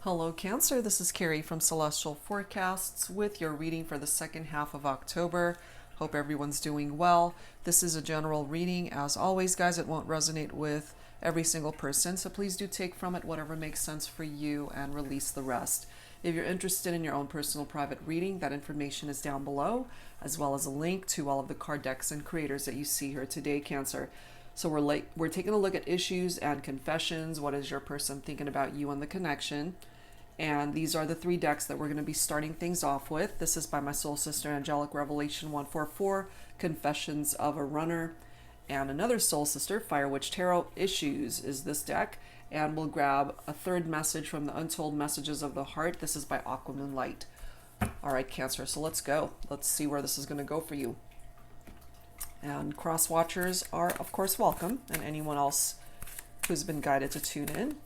Hello Cancer, this is Carrie from Celestial Forecasts with your reading for the second half of October. Hope everyone's doing well. This is a general reading. As always, guys, it won't resonate with every single person, so please do take from it whatever makes sense for you and release the rest. If you're interested in your own personal private reading, that information is down below, as well as a link to all of the card decks and creators that you see here today, Cancer. So we're taking a look at issues and confessions. What is your person thinking about you and the connection? And these are the three decks that we're going to be starting things off with. This is by my soul sister, Angelic Revelation 144, Confessions of a Runner. And another soul sister, Fire Witch Tarot, Issues is this deck. And we'll grab a third message from the Untold Messages of the Heart. This is by Aquaman Light. All right, Cancer, so let's go. Let's see where this is going to go for you. And cross watchers are, of course, welcome, and anyone else who's been guided to tune in.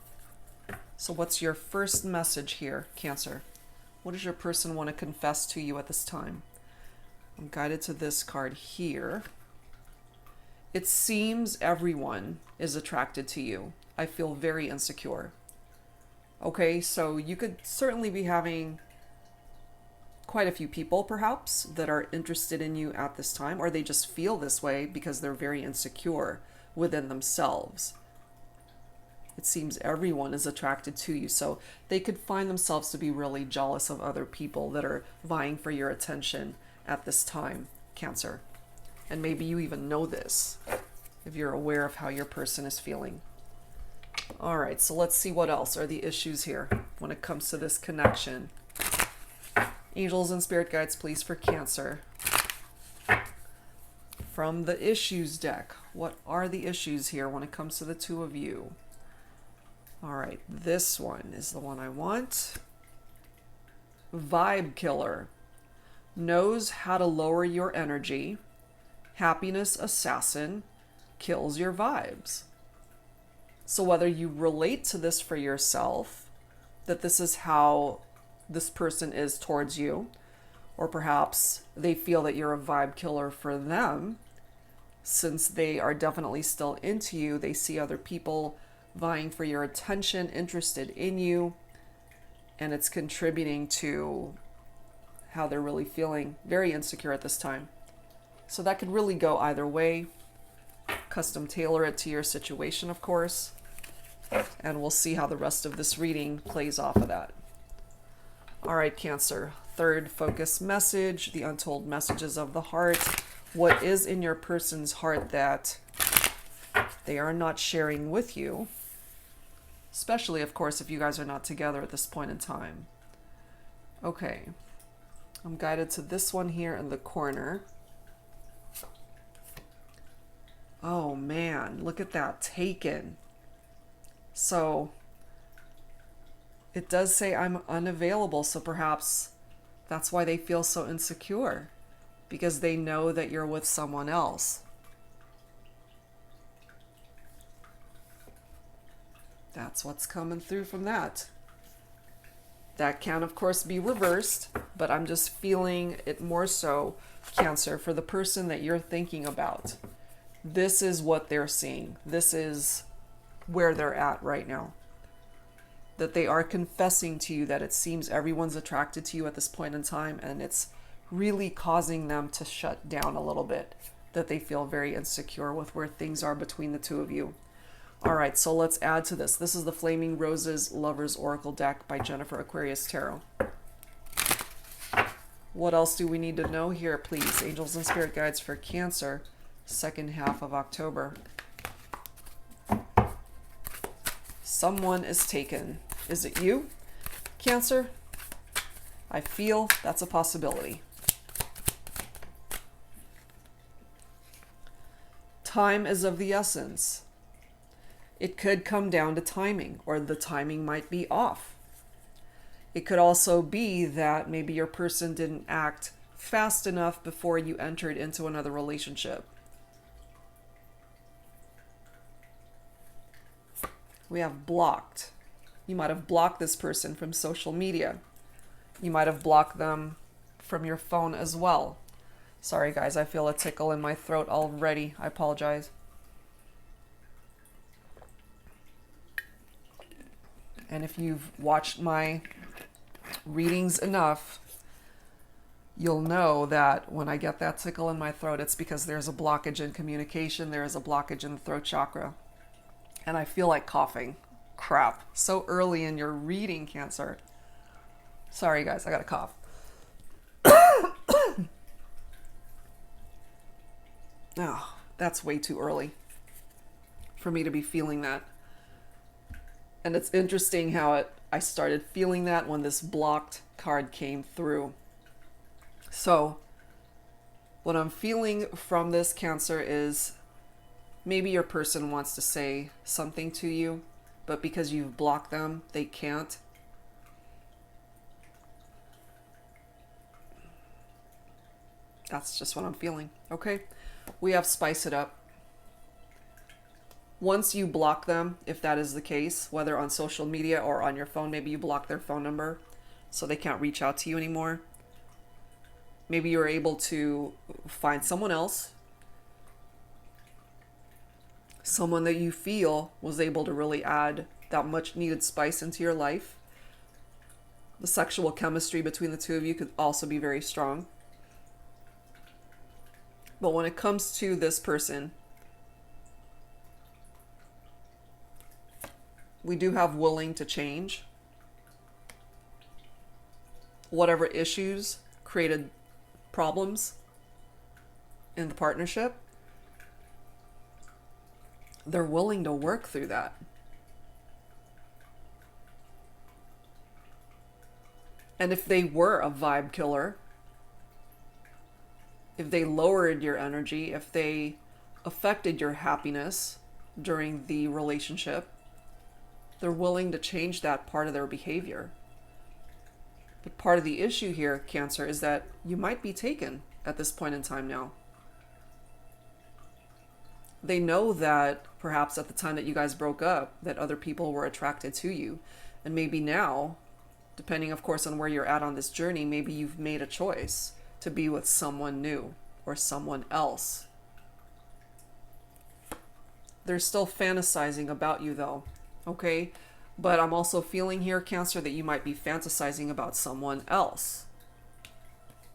So what's your first message here, Cancer? What does your person want to confess to you at this time? I'm guided to this card here. It seems everyone is attracted to you. I feel very insecure. Okay, so you could certainly be having quite a few people perhaps that are interested in you at this time, or they just feel this way because they're very insecure within themselves. It seems everyone is attracted to you, so they could find themselves to be really jealous of other people that are vying for your attention at this time, Cancer. And maybe you even know this if you're aware of how your person is feeling. All right, so let's see what else are the issues here when it comes to this connection. Angels and spirit guides, please, for Cancer. From the issues deck, what are the issues here when it comes to the two of you? All right, this one is the one I want. Vibe killer. Knows how to lower your energy. Happiness assassin. Kills your vibes. So whether you relate to this for yourself, that this is how this person is towards you, or perhaps they feel that you're a vibe killer for them, since they are definitely still into you, they see other people vying for your attention, interested in you, and it's contributing to how they're really feeling, very insecure at this time. So that could really go either way. Custom tailor it to your situation, of course, and we'll see how the rest of this reading plays off of that. All right, Cancer, third focus message, the Untold Messages of the Heart. What is in your person's heart that they are not sharing with you? Especially, of course, if you guys are not together at this point in time. Okay, I'm guided to this one here in the corner. Oh man, look at that, taken. So it does say I'm unavailable, so perhaps that's why they feel so insecure, because they know that you're with someone else. That's what's coming through from that. That can, of course, be reversed, but I'm just feeling it more so, Cancer, for the person that you're thinking about. This is what they're seeing. This is where they're at right now. That they are confessing to you that it seems everyone's attracted to you at this point in time, and it's really causing them to shut down a little bit, that they feel very insecure with where things are between the two of you. All right, so let's add to this. This is the Flaming Roses Lovers Oracle deck by Jennifer Aquarius Tarot. What else do we need to know here, please? Angels and spirit guides for Cancer, second half of October. Someone is taken. Is it you, Cancer? I feel that's a possibility. Time is of the essence. It could come down to timing, or the timing might be off. It could also be that maybe your person didn't act fast enough before you entered into another relationship. We have blocked. You might have blocked this person from social media. You might have blocked them from your phone as well. Sorry guys, I feel a tickle in my throat already. I apologize. And if you've watched my readings enough, you'll know that when I get that tickle in my throat, it's because there's a blockage in communication. There is a blockage in the throat chakra. And I feel like coughing. Crap. So early in your reading, Cancer. Sorry, guys. I got a cough. Oh, that's way too early for me to be feeling that. And it's interesting how I started feeling that when this blocked card came through. So what I'm feeling from this, Cancer, is maybe your person wants to say something to you, but because you've blocked them, they can't. That's just what I'm feeling. Okay, we have Spice It Up. Once you block them, if that is the case, whether on social media or on your phone, maybe you block their phone number so they can't reach out to you anymore. Maybe you're able to find someone else, someone that you feel was able to really add that much needed spice into your life. The sexual chemistry between the two of you could also be very strong. But when it comes to this person, we do have willing to change. Whatever issues created problems in the partnership, they're willing to work through that. And if they were a vibe killer, if they lowered your energy, if they affected your happiness during the relationship, they're willing to change that part of their behavior. But part of the issue here, Cancer, is that you might be taken at this point in time now. They know that perhaps at the time that you guys broke up, that other people were attracted to you. And maybe now, depending of course on where you're at on this journey, maybe you've made a choice to be with someone new or someone else. They're still fantasizing about you though, okay? But I'm also feeling here, Cancer, that you might be fantasizing about someone else.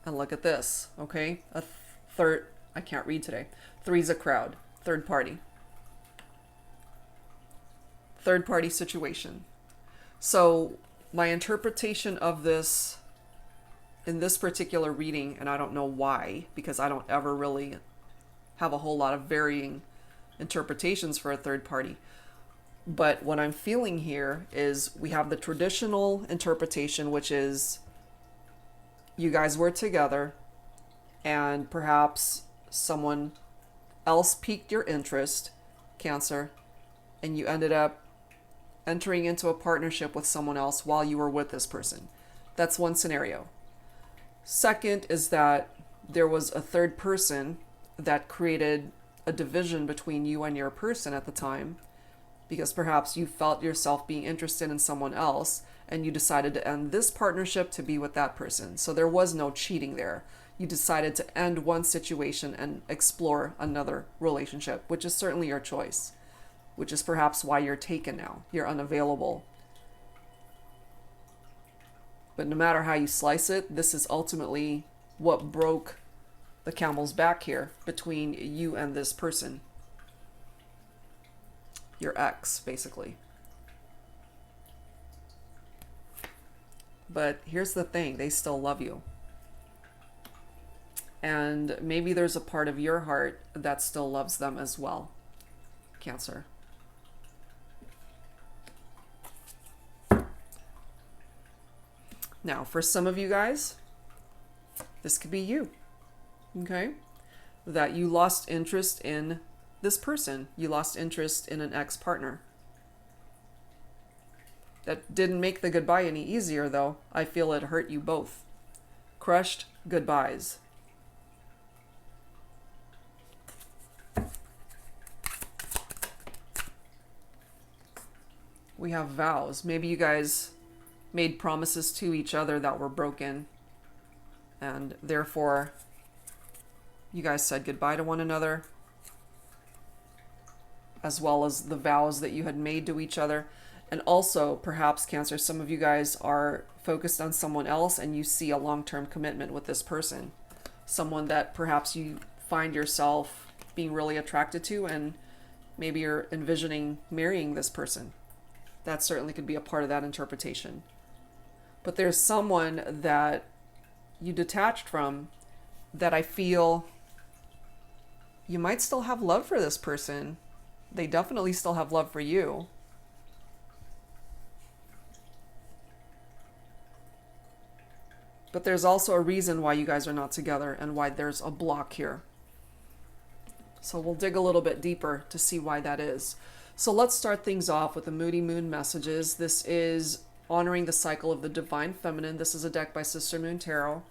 And look at this, okay? A third, I can't read today. Three's a crowd, third party. Third party situation. So my interpretation of this in this particular reading, and I don't know why, because I don't ever really have a whole lot of varying interpretations for a third party. But what I'm feeling here is we have the traditional interpretation, which is you guys were together and perhaps someone else piqued your interest, Cancer, and you ended up entering into a partnership with someone else while you were with this person. That's one scenario. Second is that there was a third person that created a division between you and your person at the time, because perhaps you felt yourself being interested in someone else and you decided to end this partnership to be with that person. So there was no cheating there. You decided to end one situation and explore another relationship, which is certainly your choice, which is perhaps why you're taken now. You're unavailable. But no matter how you slice it, this is ultimately what broke the camel's back here between you and this person. Your ex, basically. But here's the thing, they still love you. And maybe there's a part of your heart that still loves them as well, Cancer. Now, for some of you guys, this could be you, okay? That you lost interest in this person. You lost interest in an ex-partner. That didn't make the goodbye any easier, though. I feel it hurt you both. Crushed goodbyes. We have vows. Maybe you guys made promises to each other that were broken, and therefore you guys said goodbye to one another, as well as the vows that you had made to each other. And also, perhaps, Cancer, some of you guys are focused on someone else and you see a long-term commitment with this person. Someone that perhaps you find yourself being really attracted to, and maybe you're envisioning marrying this person. That certainly could be a part of that interpretation. But there's someone that you detached from that I feel you might still have love for this person. They definitely still have love for you. But there's also a reason why you guys are not together and why there's a block here. So we'll dig a little bit deeper to see why that is. So let's start things off with the Moody Moon messages. This is honoring the cycle of the Divine Feminine. This is a deck by Sister Moon Tarot.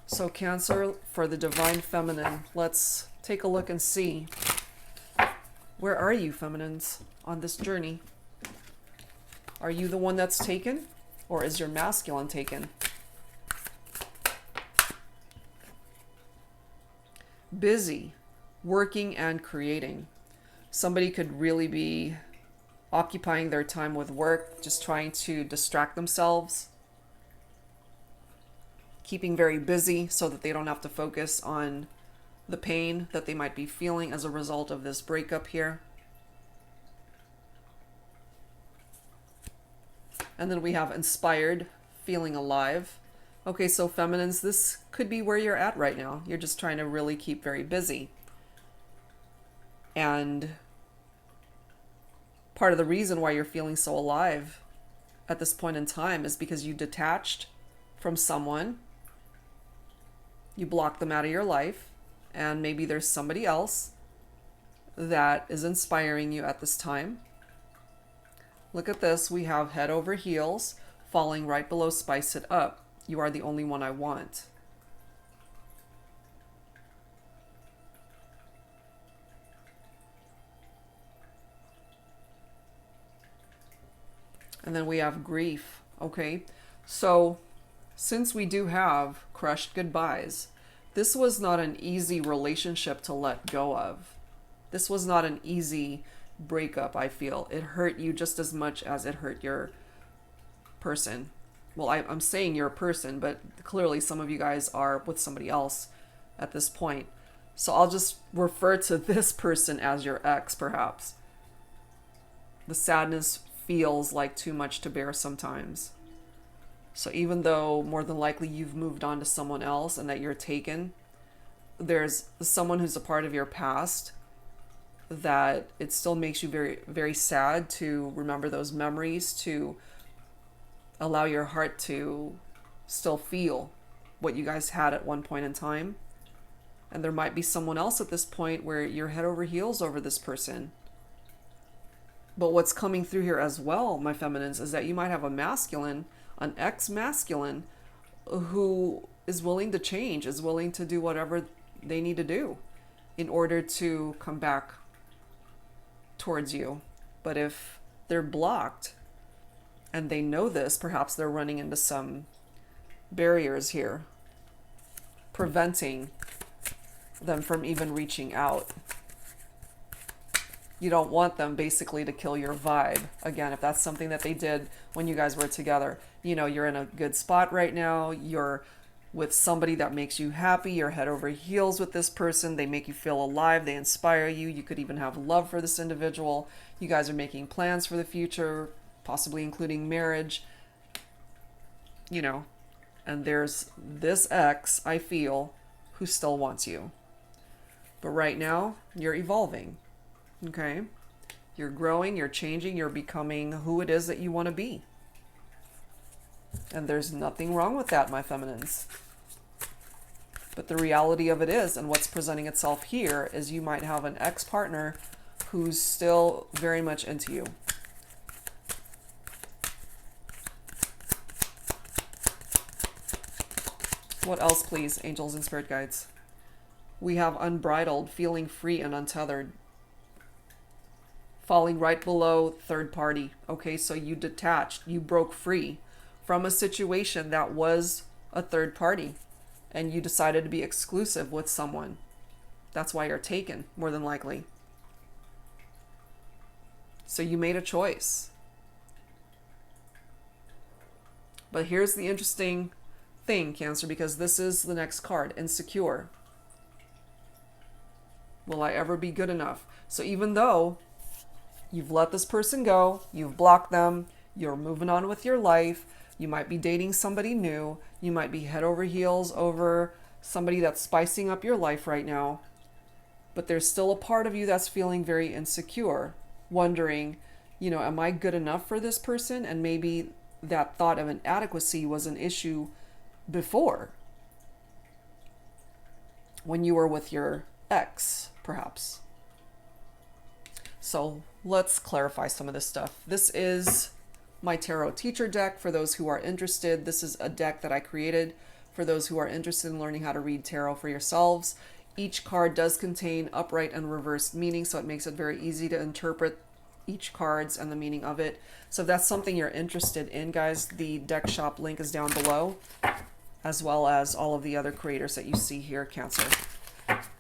So Cancer, for the Divine Feminine, let's take a look and see. Where are you, feminines, on this journey? Are you the one that's taken, or is your masculine taken? Busy, working and creating. Somebody could really be occupying their time with work, just trying to distract themselves, keeping very busy so that they don't have to focus on the pain that they might be feeling as a result of this breakup here. And then we have inspired, feeling alive. Okay, so feminines, this could be where you're at right now. You're just trying to really keep very busy. And part of the reason why you're feeling so alive at this point in time is because you detached from someone. You blocked them out of your life. And maybe there's somebody else that is inspiring you at this time. Look at this. We have head over heels, falling right below spice it up. You are the only one I want. And then we have grief. Okay, so since we do have crushed goodbyes, this was not an easy relationship to let go of. This was not an easy breakup, I feel. It hurt you just as much as it hurt your person. Well, I'm saying you're a person, but clearly some of you guys are with somebody else at this point. So I'll just refer to this person as your ex, perhaps. The sadness feels like too much to bear sometimes. So even though more than likely you've moved on to someone else and that you're taken, there's someone who's a part of your past that it still makes you very, very sad to remember those memories, to allow your heart to still feel what you guys had at one point in time. And there might be someone else at this point where you're head over heels over this person. But what's coming through here as well, my feminines, is that you might have a masculine, an ex-masculine, who is willing to change, is willing to do whatever they need to do in order to come back towards you. But if they're blocked and they know this, perhaps they're running into some barriers here, preventing them from even reaching out. You don't want them basically to kill your vibe. Again, if that's something that they did when you guys were together, you know, you're in a good spot right now. You're with somebody that makes you happy. You're head over heels with this person. They make you feel alive. They inspire you. You could even have love for this individual. You guys are making plans for the future, possibly including marriage, you know, and there's this ex, I feel, who still wants you. But right now, you're evolving. Okay, you're growing, you're changing, you're becoming who it is that you want to be. And there's nothing wrong with that, my feminines. But the reality of it is, and what's presenting itself here, is you might have an ex-partner who's still very much into you. What else, please, angels and spirit guides? We have unbridled, feeling free and untethered. Falling right below third party. Okay, so you detached, you broke free from a situation that was a third party, and you decided to be exclusive with someone. That's why you're taken, more than likely. So you made a choice. But here's the interesting thing, Cancer, because this is the next card, insecure. Will I ever be good enough? So even though you've let this person go, you've blocked them, you're moving on with your life, you might be dating somebody new, you might be head over heels over somebody that's spicing up your life right now, but there's still a part of you that's feeling very insecure, wondering, you know, am I good enough for this person? And maybe that thought of inadequacy was an issue before, when you were with your ex, perhaps. So let's clarify some of this stuff. This is my tarot teacher deck for those who are interested. This is a deck that I created for those who are interested in learning how to read tarot for yourselves. Each card does contain upright and reversed meaning, so it makes it very easy to interpret each card's and the meaning of it. So if that's something you're interested in, guys, the deck shop link is down below, as well as all of the other creators that you see here, Cancer.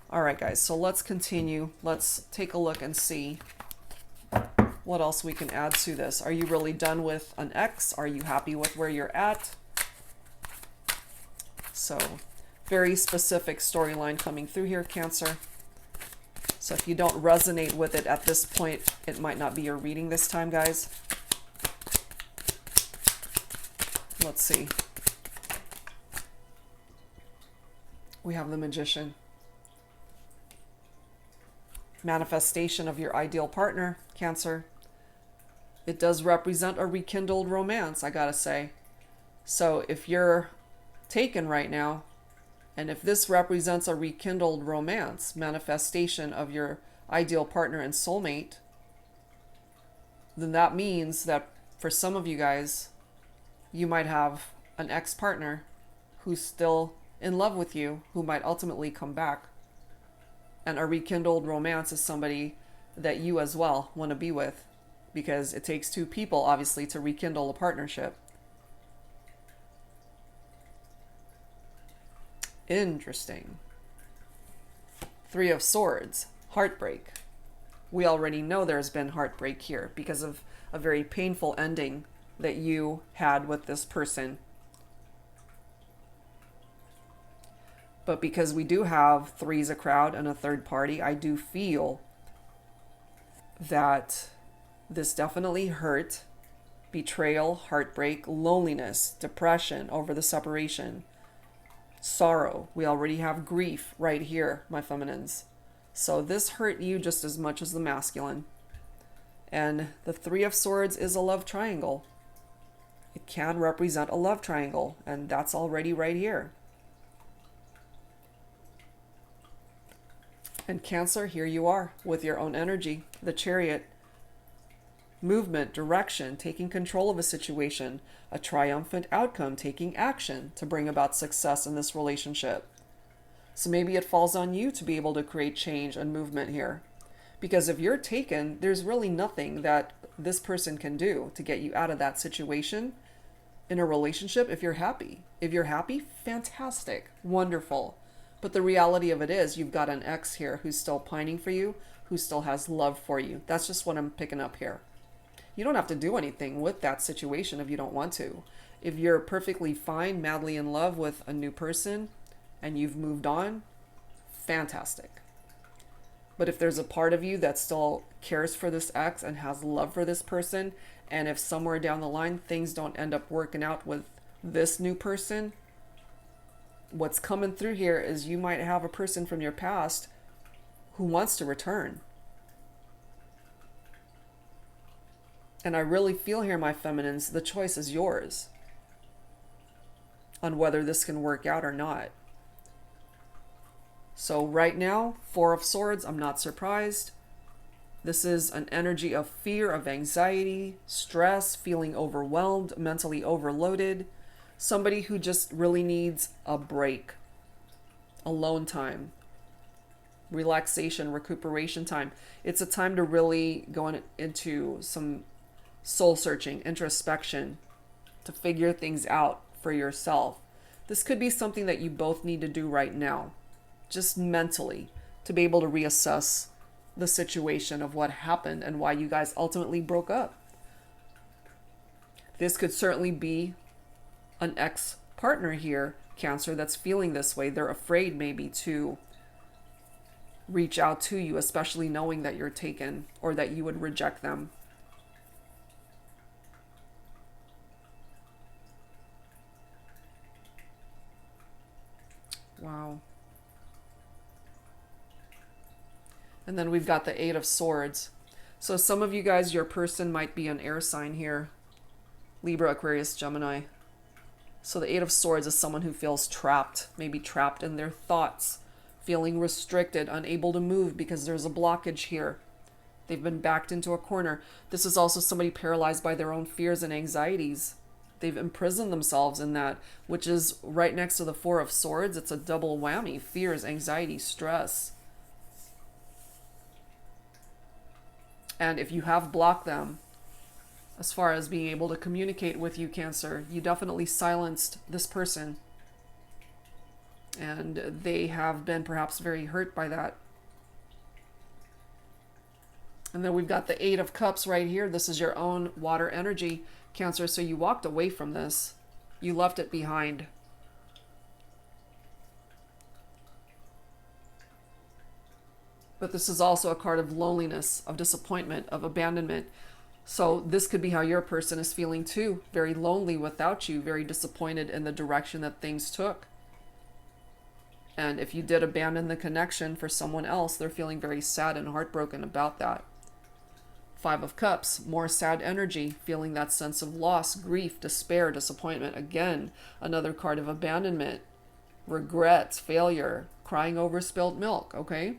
All right, guys, so let's continue. Let's take a look and see what else we can add to this. Are you really done with an ex? Are you happy with where you're at? So very specific storyline coming through here, Cancer. So if you don't resonate with it at this point, it might not be your reading this time, guys. Let's see. We have the Magician. Manifestation of your ideal partner, Cancer. It does represent a rekindled romance, I gotta say. So if you're taken right now, and if this represents a rekindled romance, manifestation of your ideal partner and soulmate, then that means that for some of you guys, you might have an ex-partner who's still in love with you, who might ultimately come back. And a rekindled romance is somebody that you as well want to be with, because it takes two people, obviously, to rekindle a partnership. Interesting. Three of Swords, heartbreak. We already know there's been heartbreak here because of a very painful ending that you had with this person. But because we do have threes, a crowd, and a third party, I do feel that this definitely hurt. Betrayal, heartbreak, loneliness, depression over the separation, sorrow. We already have grief right here, my feminines. So this hurt you just as much as the masculine. And the Three of Swords is a love triangle. It can represent a love triangle, and that's already right here. And Cancer, here you are with your own energy, the Chariot. Movement, direction, taking control of a situation, a triumphant outcome, taking action to bring about success in this relationship. So maybe it falls on you to be able to create change and movement here. Because if you're taken, there's really nothing that this person can do to get you out of that situation in a relationship if you're happy. If you're happy, fantastic, wonderful. But the reality of it is you've got an ex here who's still pining for you, who still has love for you. That's just what I'm picking up here. You don't have to do anything with that situation if you don't want to. If you're perfectly fine, madly in love with a new person and you've moved on, fantastic. But if there's a part of you that still cares for this ex and has love for this person, and if somewhere down the line things don't end up working out with this new person, what's coming through here is you might have a person from your past who wants to return. And I really feel here, my feminines, the choice is yours on whether this can work out or not. So right now, Four of Swords, I'm not surprised. This is an energy of fear, of anxiety, stress, feeling overwhelmed, mentally overloaded. Somebody who just really needs a break, alone time, relaxation, recuperation time. It's a time to really go into some soul searching, introspection, to figure things out for yourself. This could be something that you both need to do right now, just mentally, to be able to reassess the situation of what happened and why you guys ultimately broke up. This could certainly be an ex-partner here, Cancer, that's feeling this way. They're afraid maybe to reach out to you, especially knowing that you're taken or that you would reject them. Wow. And then we've got the Eight of Swords. So some of you guys, your person might be an air sign here. Libra, Aquarius, Gemini. So the Eight of Swords is someone who feels trapped, maybe trapped in their thoughts, feeling restricted, unable to move because there's a blockage here. They've been backed into a corner. This is also somebody paralyzed by their own fears and anxieties. They've imprisoned themselves in that, which is right next to the Four of Swords. It's a double whammy: fears, anxiety, stress. And if you have blocked them, as far as being able to communicate with you, Cancer, you definitely silenced this person. And they have been perhaps very hurt by that. And then we've got the Eight of Cups right here. This is your own water energy, Cancer. So you walked away from this. You left it behind. But this is also a card of loneliness, of disappointment, of abandonment. So this could be how your person is feeling too. Very lonely without you, very disappointed in the direction that things took. And if you did abandon the connection for someone else, they're feeling very sad and heartbroken about that. Five of Cups, more sad energy, feeling that sense of loss, grief, despair, disappointment. Again, another card of abandonment, regret, failure, crying over spilled milk, okay?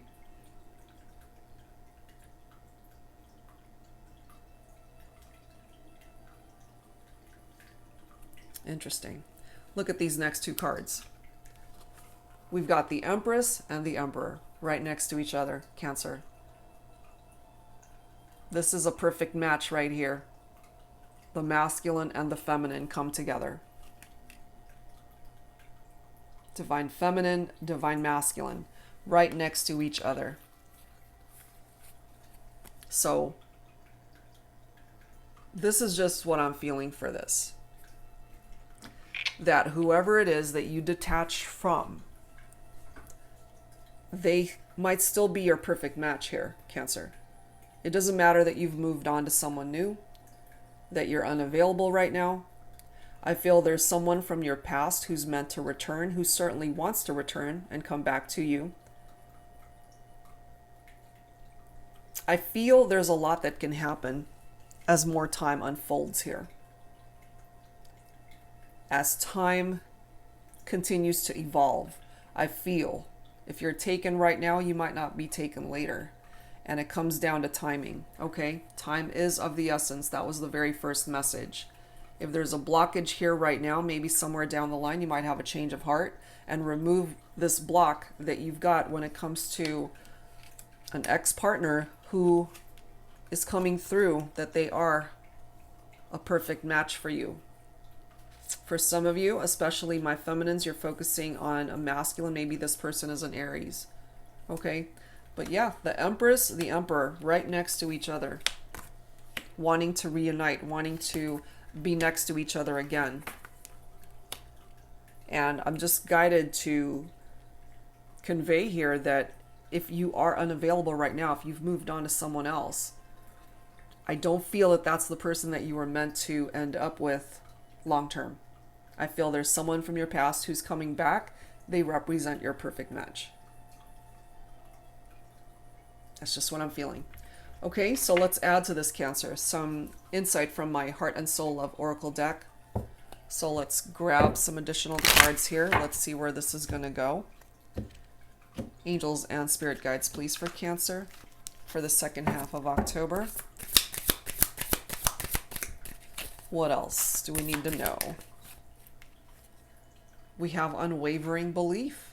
Interesting. Look at these next two cards. We've got the Empress and the Emperor right next to each other, Cancer. This is a perfect match right here. The masculine and the feminine come together. Divine feminine, divine masculine, right next to each other. So, this is just what I'm feeling for this. That whoever it is that you detach from, they might still be your perfect match here, Cancer. It doesn't matter that you've moved on to someone new, that you're unavailable right now. I feel there's someone from your past who's meant to return, who certainly wants to return and come back to you. I feel there's a lot that can happen as more time unfolds here. As time continues to evolve, I feel if you're taken right now, you might not be taken later. And it comes down to timing, okay? Time is of the essence. That was the very first message. If there's a blockage here right now, maybe somewhere down the line, you might have a change of heart and remove this block that you've got when it comes to an ex-partner who is coming through, that they are a perfect match for you. For some of you, especially my feminines, you're focusing on a masculine. Maybe this person is an Aries. Okay? But yeah, the Empress, the Emperor, right next to each other. Wanting to reunite, wanting to be next to each other again. And I'm just guided to convey here that if you are unavailable right now, if you've moved on to someone else, I don't feel that that's the person that you were meant to end up with long term. I feel there's someone from your past who's coming back. They represent your perfect match. That's just what I'm feeling. Okay, so let's add to this, Cancer, some insight from my Heart and Soul Love Oracle deck. So let's grab some additional cards here. Let's see where this is going to go. Angels and Spirit Guides, please, for Cancer for the second half of October. What else do we need to know? We have unwavering belief.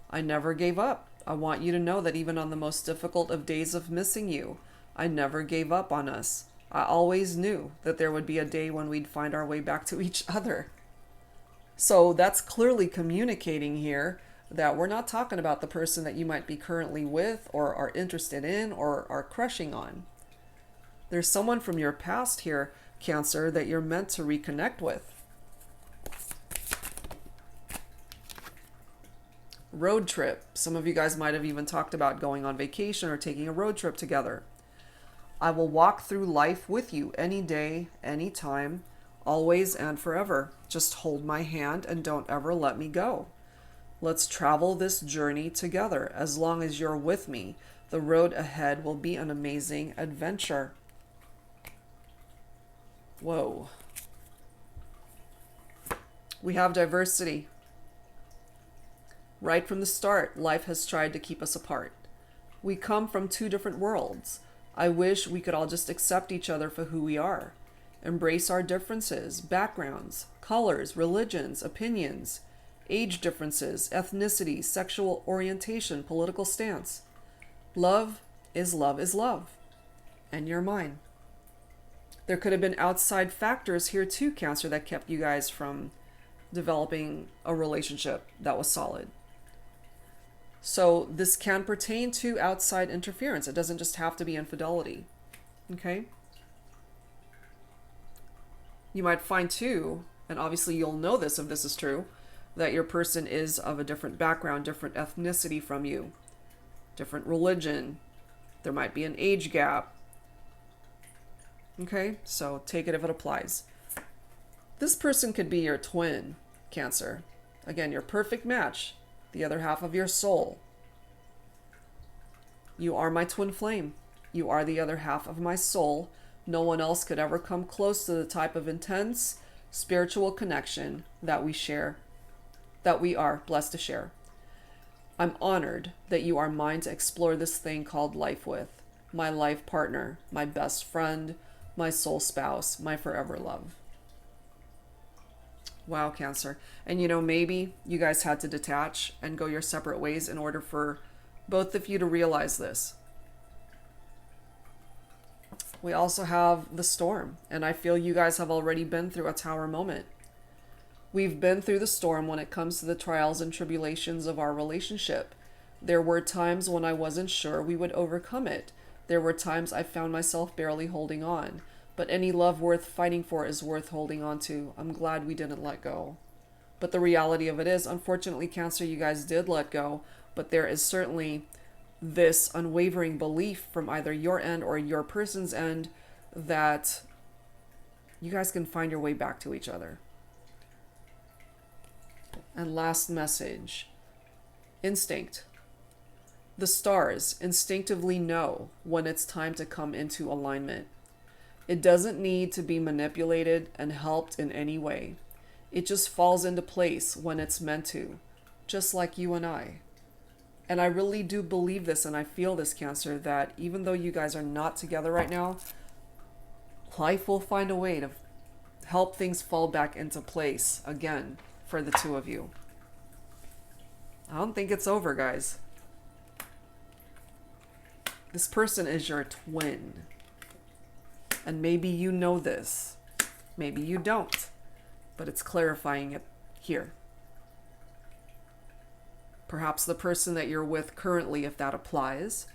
I never gave up. I want you to know that even on the most difficult of days of missing you, I never gave up on us. I always knew that there would be a day when we'd find our way back to each other. So that's clearly communicating here that we're not talking about the person that you might be currently with or are interested in or are crushing on. There's someone from your past here, Cancer, that you're meant to reconnect with. Road trip. Some of you guys might have even talked about going on vacation or taking a road trip together. I will walk through life with you any day, any time, always and forever. Just hold my hand and don't ever let me go. Let's travel this journey together. As long as you're with me, the road ahead will be an amazing adventure. Whoa. We have diversity. Right from the start, life has tried to keep us apart. We come from two different worlds. I wish we could all just accept each other for who we are. Embrace our differences, backgrounds, colors, religions, opinions, age differences, ethnicity, sexual orientation, political stance. Love is love is love. And you're mine. There could have been outside factors here too, Cancer, that kept you guys from developing a relationship that was solid. So this can pertain to outside interference. It doesn't just have to be infidelity. Okay? You might find too, and obviously you'll know this if this is true, that your person is of a different background, different ethnicity from you, different religion. There might be an age gap. Okay? So take it if it applies. This person could be your twin, Cancer. Again, your perfect match. The other half of your soul. You are my twin flame. You are the other half of my soul. No one else could ever come close to the type of intense spiritual connection that we share, that we are blessed to share. I'm honored that you are mine to explore this thing called life with. My life partner, my best friend, my soul spouse, my forever love. Wow, Cancer. And you know, maybe you guys had to detach and go your separate ways in order for both of you to realize this. We also have the storm, and I feel you guys have already been through a tower moment. We've been through the storm when it comes to the trials and tribulations of our relationship. There were times when I wasn't sure we would overcome it. There were times I found myself barely holding on. But any love worth fighting for is worth holding on to. I'm glad we didn't let go. But the reality of it is, unfortunately, Cancer, you guys did let go. But there is certainly this unwavering belief from either your end or your person's end that you guys can find your way back to each other. And last message. Instinct. The stars instinctively know when it's time to come into alignment. It doesn't need to be manipulated and helped in any way. It just falls into place when it's meant to, just like you and I. And I really do believe this, and I feel this, Cancer, that even though you guys are not together right now, life will find a way to help things fall back into place again for the two of you. I don't think it's over, guys. This person is your twin. And maybe you know this. Maybe you don't. But it's clarifying it here. Perhaps the person that you're with currently, if that applies,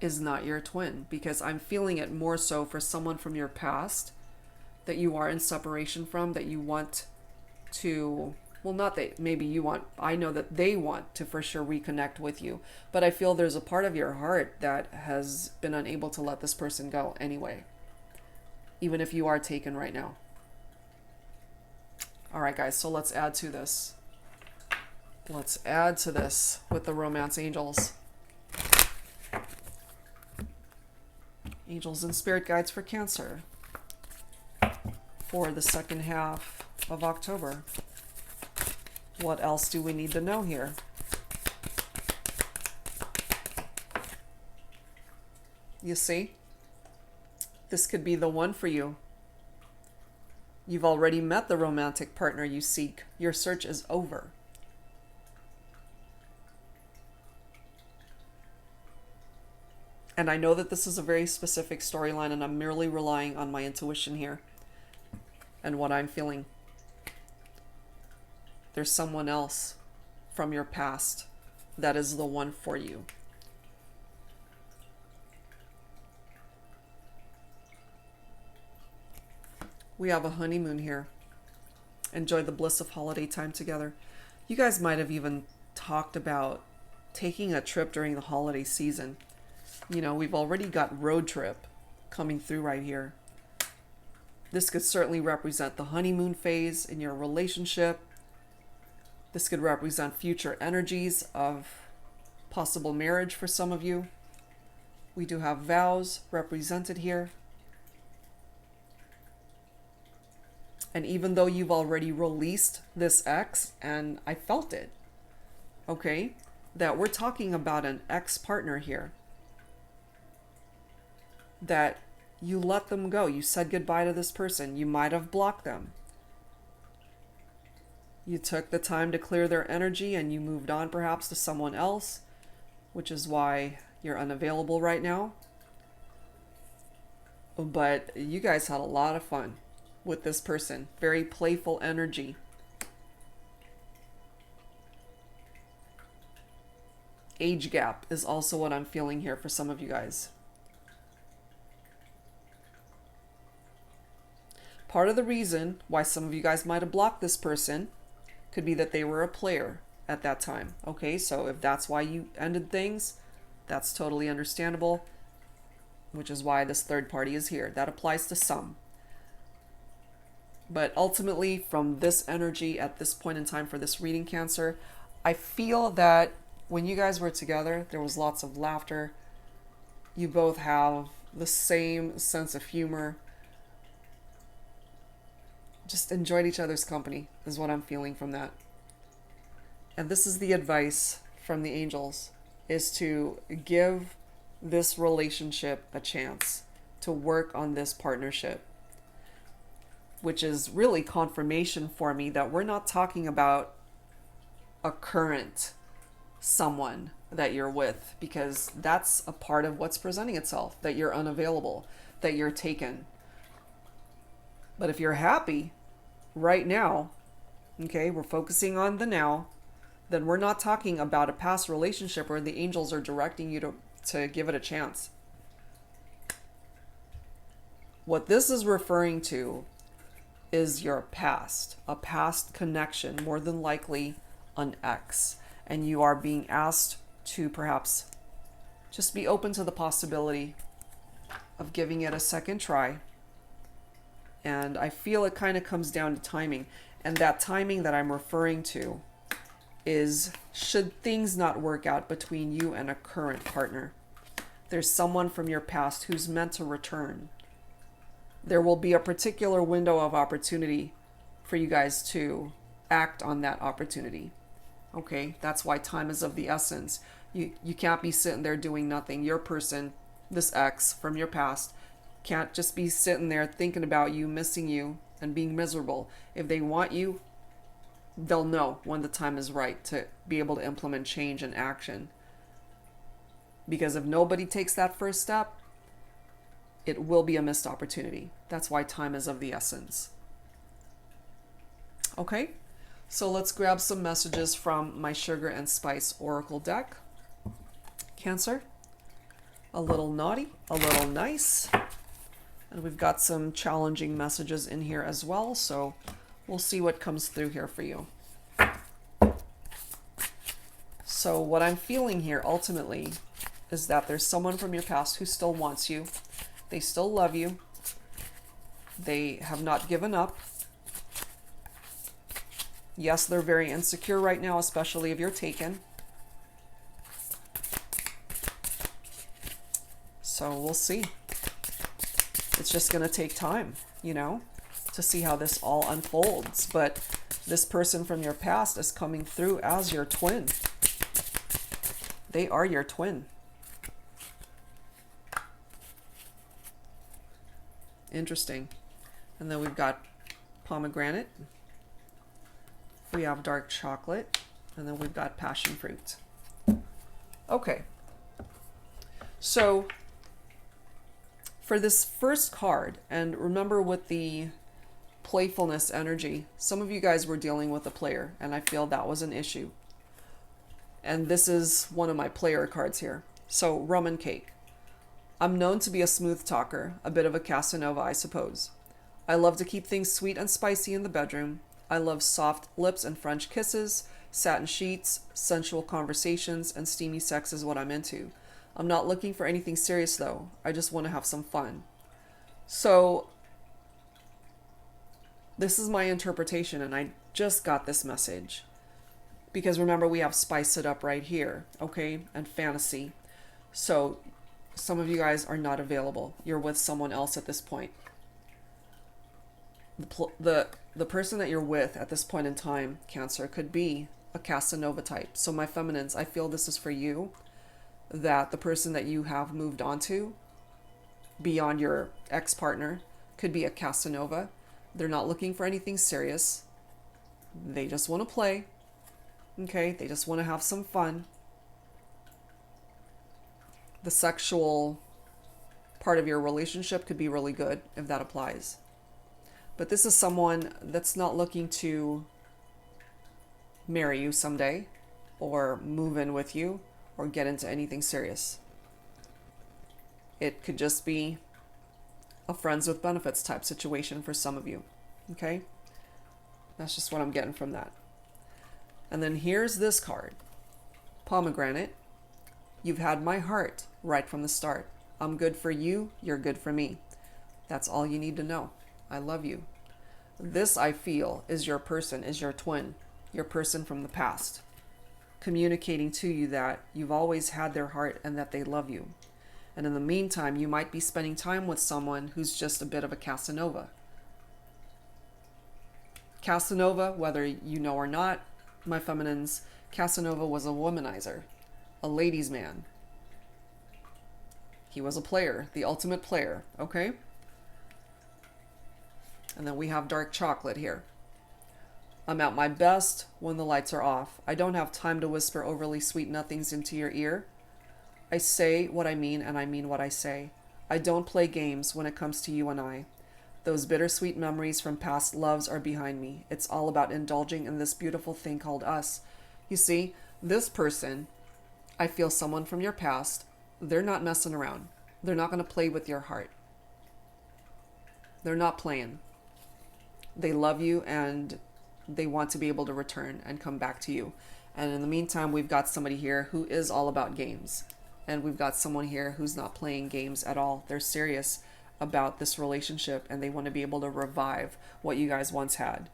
is not your twin. Because I'm feeling it more so for someone from your past that you are in separation from, that you want to... Well, not that maybe you want... I know that they want to for sure reconnect with you. But I feel there's a part of your heart that has been unable to let this person go anyway. Even if you are taken right now. All right, guys, so let's add to this. Let's add to this with the romance angels. Angels and spirit guides for Cancer for the second half of October. What else do we need to know here? You see? This could be the one for you. You've already met the romantic partner you seek. Your search is over. And I know that this is a very specific storyline, and I'm merely relying on my intuition here and what I'm feeling. There's someone else from your past that is the one for you. We have a honeymoon here. Enjoy the bliss of holiday time together. You guys might have even talked about taking a trip during the holiday season. You know, we've already got road trip coming through right here. This could certainly represent the honeymoon phase in your relationship. This could represent future energies of possible marriage for some of you. We do have vows represented here. And even though you've already released this ex, and I felt it, okay, that we're talking about an ex-partner here, that you let them go. You said goodbye to this person. You might have blocked them. You took the time to clear their energy and you moved on perhaps to someone else, which is why you're unavailable right now. But you guys had a lot of fun with this person. Very playful energy. Age gap is also what I'm feeling here for some of you guys. Part of the reason why some of you guys might have blocked this person could be that they were a player at that time. Okay, so if that's why you ended things, that's totally understandable, which is why this third party is here. That applies to some. But ultimately, from this energy at this point in time for this reading, Cancer, I feel that when you guys were together, there was lots of laughter. You both have the same sense of humor. Just enjoyed each other's company is what I'm feeling from that. And this is the advice from the angels, is to give this relationship a chance, to work on this partnership, which is really confirmation for me that we're not talking about a current someone that you're with, because that's a part of what's presenting itself, that you're unavailable, that you're taken. But if you're happy right now, okay, we're focusing on the now, then we're not talking about a past relationship where the angels are directing you to give it a chance. What this is referring to is your past, a past connection, more than likely an ex, and you are being asked to perhaps just be open to the possibility of giving it a second try. And I feel it kind of comes down to timing. And that timing that I'm referring to is, should things not work out between you and a current partner, there's someone from your past who's meant to return. There will be a particular window of opportunity for you guys to act on that opportunity. Okay, that's why time is of the essence. You can't be sitting there doing nothing. Your person, this ex from your past, can't just be sitting there thinking about you, missing you, and being miserable. If they want you, they'll know when the time is right to be able to implement change and action. Because if nobody takes that first step, it will be a missed opportunity. That's why time is of the essence. Okay, so let's grab some messages from my Sugar and Spice Oracle deck. Cancer, a little naughty, a little nice. And we've got some challenging messages in here as well, so we'll see what comes through here for you. So what I'm feeling here ultimately is that there's someone from your past who still wants you. They still love you. They have not given up. Yes, they're very insecure right now, especially if you're taken. So we'll see. It's just going to take time, you know, to see how this all unfolds. But this person from your past is coming through as your twin. They are your twin. Interesting. And then we've got pomegranate. We have dark chocolate. And then we've got passion fruit. Okay. So for this first card, and remember with the playfulness energy, some of you guys were dealing with a player, and I feel that was an issue. And this is one of my player cards here. So, rum and cake. I'm known to be a smooth talker, a bit of a Casanova, I suppose. I love to keep things sweet and spicy in the bedroom. I love soft lips and French kisses, Satin sheets, sensual conversations, and steamy sex is what I'm into. I'm not looking for anything serious though. I just want to have some fun. So this is my interpretation, and I just got this message. Because remember, we have spice it up right here, okay? And fantasy. So some of you guys are not available. You're with someone else at this point. The person that you're with at this point in time, Cancer, could be a Casanova type. So my feminines, I feel this is for you, that the person that you have moved on to beyond your ex-partner could be a Casanova. They're not looking for anything serious. They just want to play. Okay, they just want to have some fun. The sexual part of your relationship could be really good if that applies. But this is someone that's not looking to marry you someday or move in with you or get into anything serious. It could just be a friends with benefits type situation for some of you. Okay? That's just what I'm getting from that. And then here's this card. Pomegranate. You've had my heart right from the start. I'm good for you. You're good for me. That's all you need to know. I love you. This, I feel, is your person, is your twin, your person from the past, communicating to you that you've always had their heart and that they love you. And in the meantime, you might be spending time with someone who's just a bit of a Casanova. Casanova, whether you know or not, my feminines, Casanova was a womanizer, a ladies' man. He was a player, the ultimate player, okay? And then we have dark chocolate here. I'm at my best when the lights are off. I don't have time to whisper overly sweet nothings into your ear. I say what I mean, and I mean what I say. I don't play games when it comes to you and I. Those bittersweet memories from past loves are behind me. It's all about indulging in this beautiful thing called us. You see, this person, I feel someone from your past, they're not messing around. They're not going to play with your heart. They're not playing. They love you and they want to be able to return and come back to you. And in the meantime, we've got somebody here who is all about games. And we've got someone here who's not playing games at all. They're serious about this relationship and they want to be able to revive what you guys once had.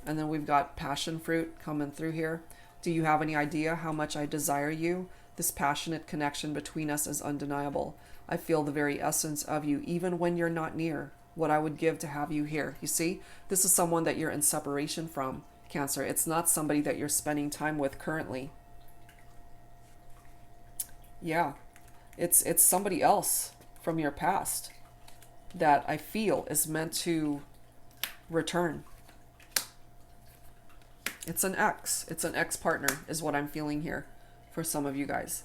And then we've got passion fruit coming through here. Do you have any idea how much I desire you? This passionate connection between us is undeniable. I feel the very essence of you, even when you're not near. What I would give to have you here. You see, this is someone that you're in separation from, Cancer. It's not somebody that you're spending time with currently. Yeah, it's somebody else from your past that I feel is meant to return. It's an ex. It's an ex-partner is what I'm feeling here for some of you guys.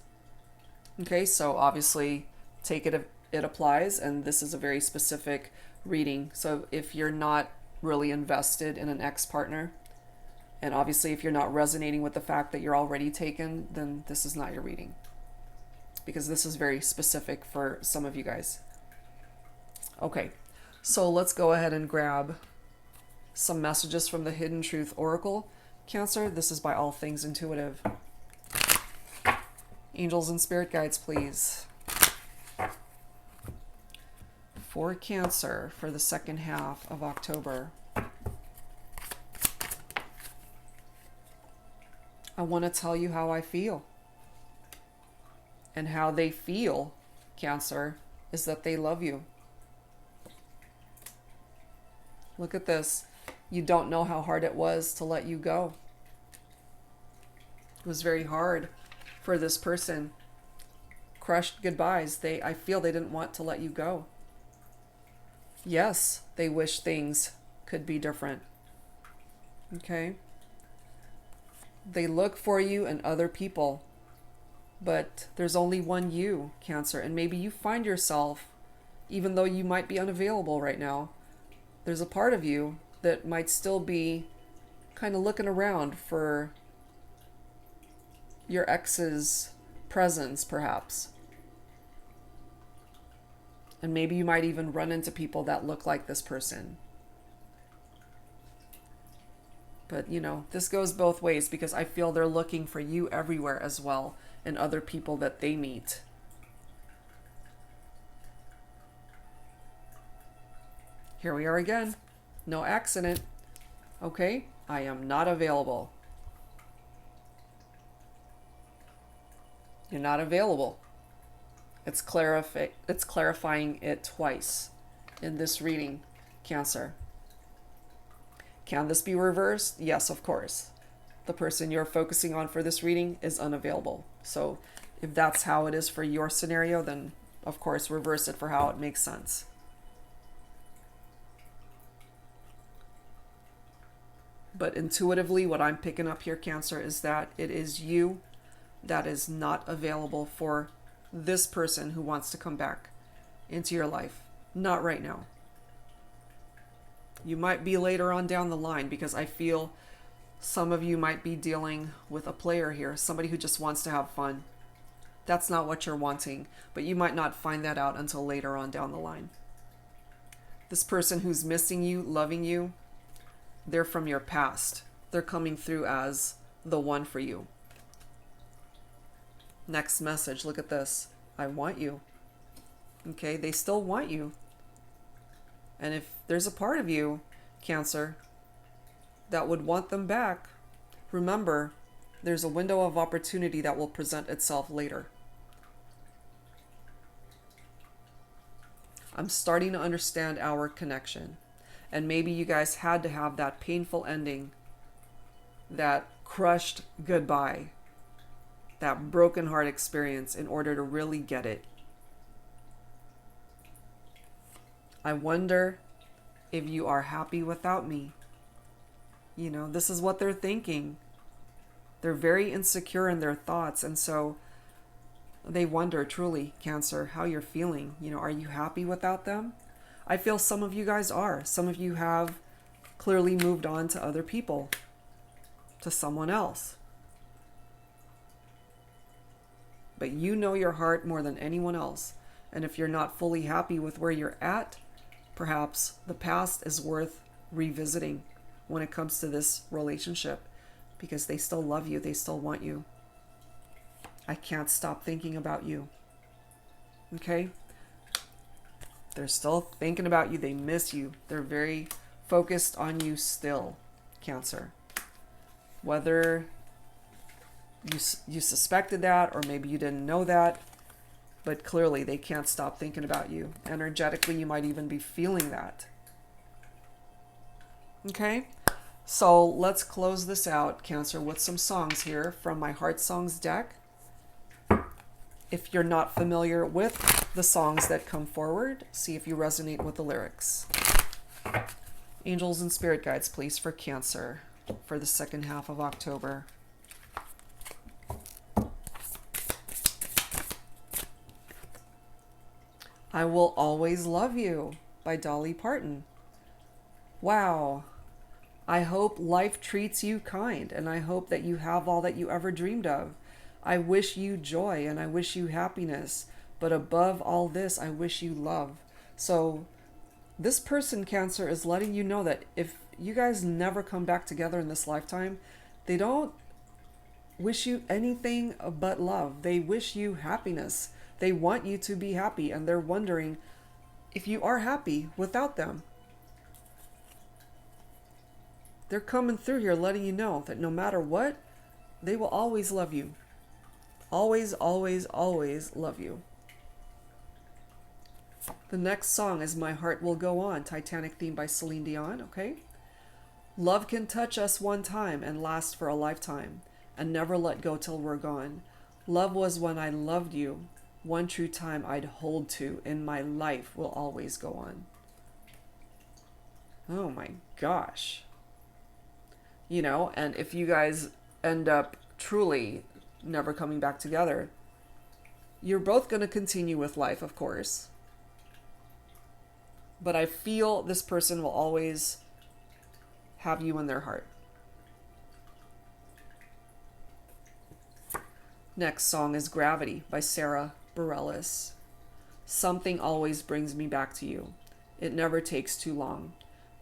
Okay, so obviously take it if it applies, and this is a very specific reading. So if you're not really invested in an ex-partner, and obviously if you're not resonating with the fact that you're already taken, then this is not your reading. Because this is very specific for some of you guys. Okay, so let's go ahead and grab some messages from the Hidden Truth Oracle. Cancer, this is by All Things Intuitive. Angels and spirit guides, please. For Cancer for the second half of October. I want to tell you how I feel. And how they feel, Cancer, is that they love you. Look at this. You don't know how hard it was to let you go. It was very hard for this person. Crushed goodbyes. I feel they didn't want to let you go. Yes, they wish things could be different. Okay? They look for you in other people. But there's only one you, Cancer. And maybe you find yourself, even though you might be unavailable right now, there's a part of you that might still be kind of looking around for your ex's presence, perhaps. And maybe you might even run into people that look like this person. But, you know, this goes both ways because I feel they're looking for you everywhere as well and other people that they meet. Here we are again. No accident. Okay, I am not available. You're not available. It's clarifying it twice in this reading, Cancer. Can this be reversed? Yes, of course. The person you're focusing on for this reading is unavailable. So if that's how it is for your scenario, then of course reverse it for how it makes sense. But intuitively, what I'm picking up here, Cancer, is that it is you that is not available for this person who wants to come back into your life. Not right now. You might be later on down the line because I feel some of you might be dealing with a player here, somebody who just wants to have fun. That's not what you're wanting, but you might not find that out until later on down the line. This person who's missing you, loving you, they're from your past. They're coming through as the one for you. Next message, look at this. I want you. Okay, they still want you. And if there's a part of you, Cancer, that would want them back, remember, there's a window of opportunity that will present itself later. I'm starting to understand our connection. And maybe you guys had to have that painful ending, that crushed goodbye, that broken heart experience in order to really get it. I wonder if you are happy without me. You know, this is what they're thinking. They're very insecure in their thoughts, and so they wonder truly, Cancer, how you're feeling. You know, are you happy without them? I feel some of you guys are. Some of you have clearly moved on to other people, to someone else. But you know your heart more than anyone else. And if you're not fully happy with where you're at, perhaps the past is worth revisiting when it comes to this relationship, because they still love you, they still want you. I can't stop thinking about you. Okay? They're still thinking about you, they miss you. They're very focused on you still, Cancer. Whether you suspected that or maybe you didn't know that, but clearly they can't stop thinking about you. Energetically, you might even be feeling that. Okay, so let's close this out, Cancer, with some songs here from my Heart Songs deck. If you're not familiar with the songs that come forward, see if you resonate with the lyrics. Angels and spirit guides, please, for Cancer for the second half of October. I Will Always Love You by Dolly Parton. Wow. I hope life treats you kind, and I hope that you have all that you ever dreamed of. I wish you joy and I wish you happiness, but above all this, I wish you love. So this person, Cancer, is letting you know that if you guys never come back together in this lifetime, they don't wish you anything but love. They wish you happiness. They want you to be happy, and they're wondering if you are happy without them. They're coming through here letting you know that no matter what, they will always love you. Always, always, always love you. The next song is My Heart Will Go On, Titanic theme by Celine Dion, okay? Love can touch us one time and last for a lifetime, and never let go till we're gone. Love was when I loved you. One true time I'd hold to, and my life will always go on. Oh my gosh. You know, and if you guys end up truly never coming back together, you're both going to continue with life, of course. But I feel this person will always have you in their heart. Next song is Gravity by Sarah Bareilles. Something always brings me back to you. It never takes too long.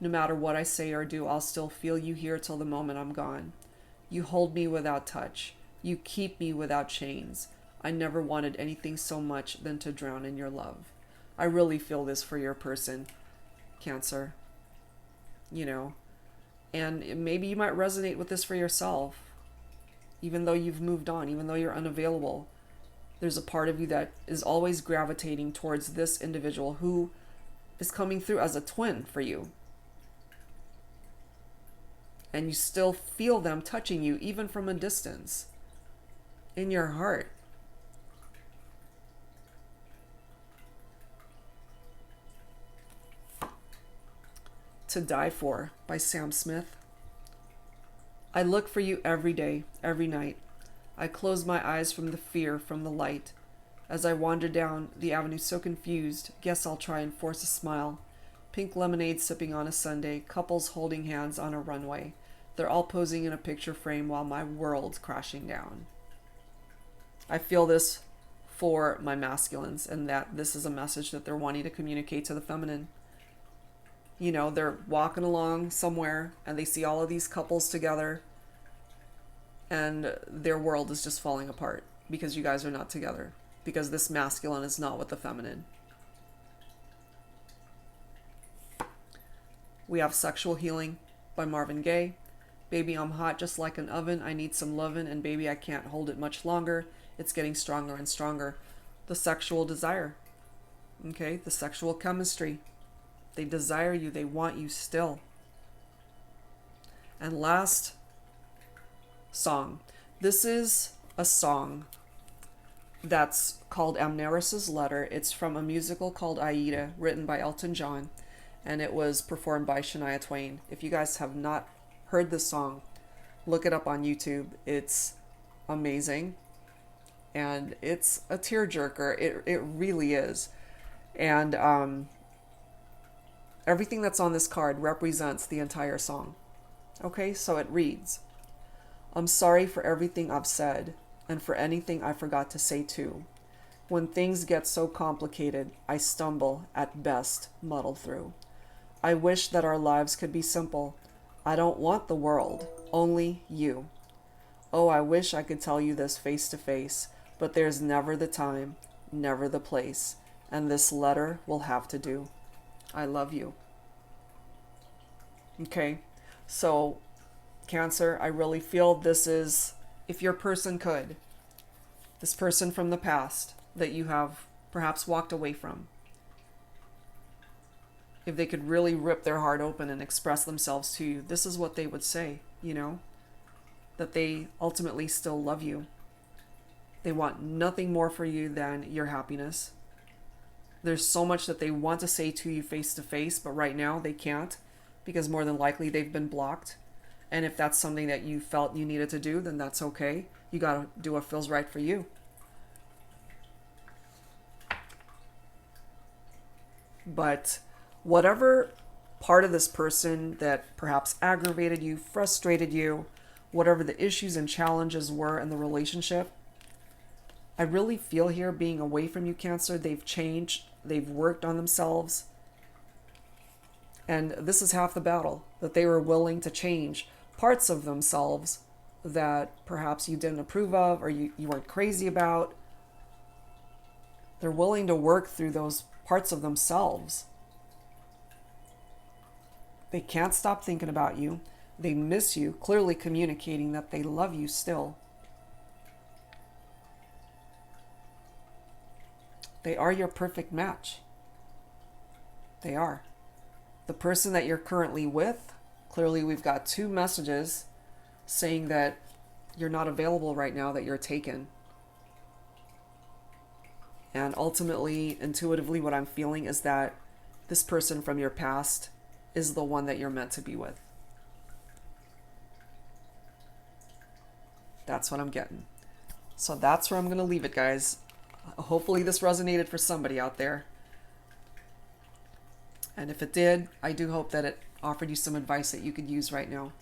No matter what I say or do, I'll still feel you here till the moment I'm gone. You hold me without touch. You keep me without chains. I never wanted anything so much than to drown in your love. I really feel this for your person, Cancer. You know, and maybe you might resonate with this for yourself. Even though you've moved on, even though you're unavailable, there's a part of you that is always gravitating towards this individual who is coming through as a twin for you. And you still feel them touching you even from a distance in your heart. To Die For by Sam Smith. I look for you every day, every night. I close my eyes from the fear, from the light. As I wander down the avenue so confused, guess I'll try and force a smile. Pink lemonade sipping on a Sunday, couples holding hands on a runway. They're all posing in a picture frame while my world's crashing down. I feel this for my masculines, and that this is a message that they're wanting to communicate to the feminine. You know, they're walking along somewhere and they see all of these couples together and their world is just falling apart because you guys are not together, because this masculine is not with the feminine. We have Sexual Healing by Marvin Gaye. Baby, I'm hot just like an oven. I need some lovin', and baby, I can't hold it much longer. It's getting stronger and stronger. The sexual desire. Okay, the sexual chemistry. They desire you. They want you still. And last song. This is a song that's called Amneris's Letter. It's from a musical called Aida, written by Elton John, and it was performed by Shania Twain. If you guys have not heard this song, look it up on YouTube. It's amazing, and it's a tearjerker. It really is. And everything that's on this card represents the entire song. Okay, so it reads, I'm sorry for everything I've said, and for anything I forgot to say too. When things get so complicated, I stumble, at best, muddle through. I wish that our lives could be simple. I don't want the world, only you. Oh, I wish I could tell you this face to face, but there's never the time, never the place, and this letter will have to do. I love you. Okay, so Cancer, I really feel this is, if your person could, this person from the past that you have perhaps walked away from, if they could really rip their heart open and express themselves to you, this is what they would say, you know, that they ultimately still love you. They want nothing more for you than your happiness. There's so much that they want to say to you face to face, but right now they can't, because more than likely they've been blocked. And if that's something that you felt you needed to do, then that's okay. You got to do what feels right for you. But whatever part of this person that perhaps aggravated you, frustrated you, whatever the issues and challenges were in the relationship, I really feel here, being away from you, Cancer, they've changed, they've worked on themselves. And this is half the battle, that they were willing to change parts of themselves that perhaps you didn't approve of or you weren't crazy about. They're willing to work through those parts of themselves. They can't stop thinking about you. They miss you, clearly communicating that they love you still. They are your perfect match. They are. The person that you're currently with, clearly we've got two messages saying that you're not available right now, that you're taken. And ultimately, intuitively, what I'm feeling is that this person from your past is the one that you're meant to be with. That's what I'm getting. So that's where I'm going to leave it, guys. Hopefully this resonated for somebody out there. And if it did, I do hope that it offered you some advice that you could use right now.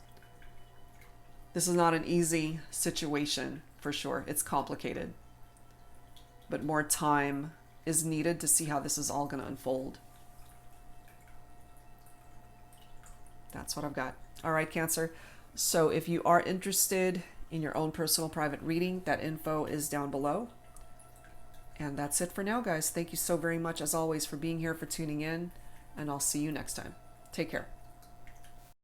This is not an easy situation, for sure. It's complicated. But more time is needed to see how this is all going to unfold. That's what I've got. All right, Cancer. So if you are interested in your own personal private reading, that info is down below. And that's it for now, guys. Thank you so very much, as always, for being here, for tuning in, and I'll see you next time. Take care.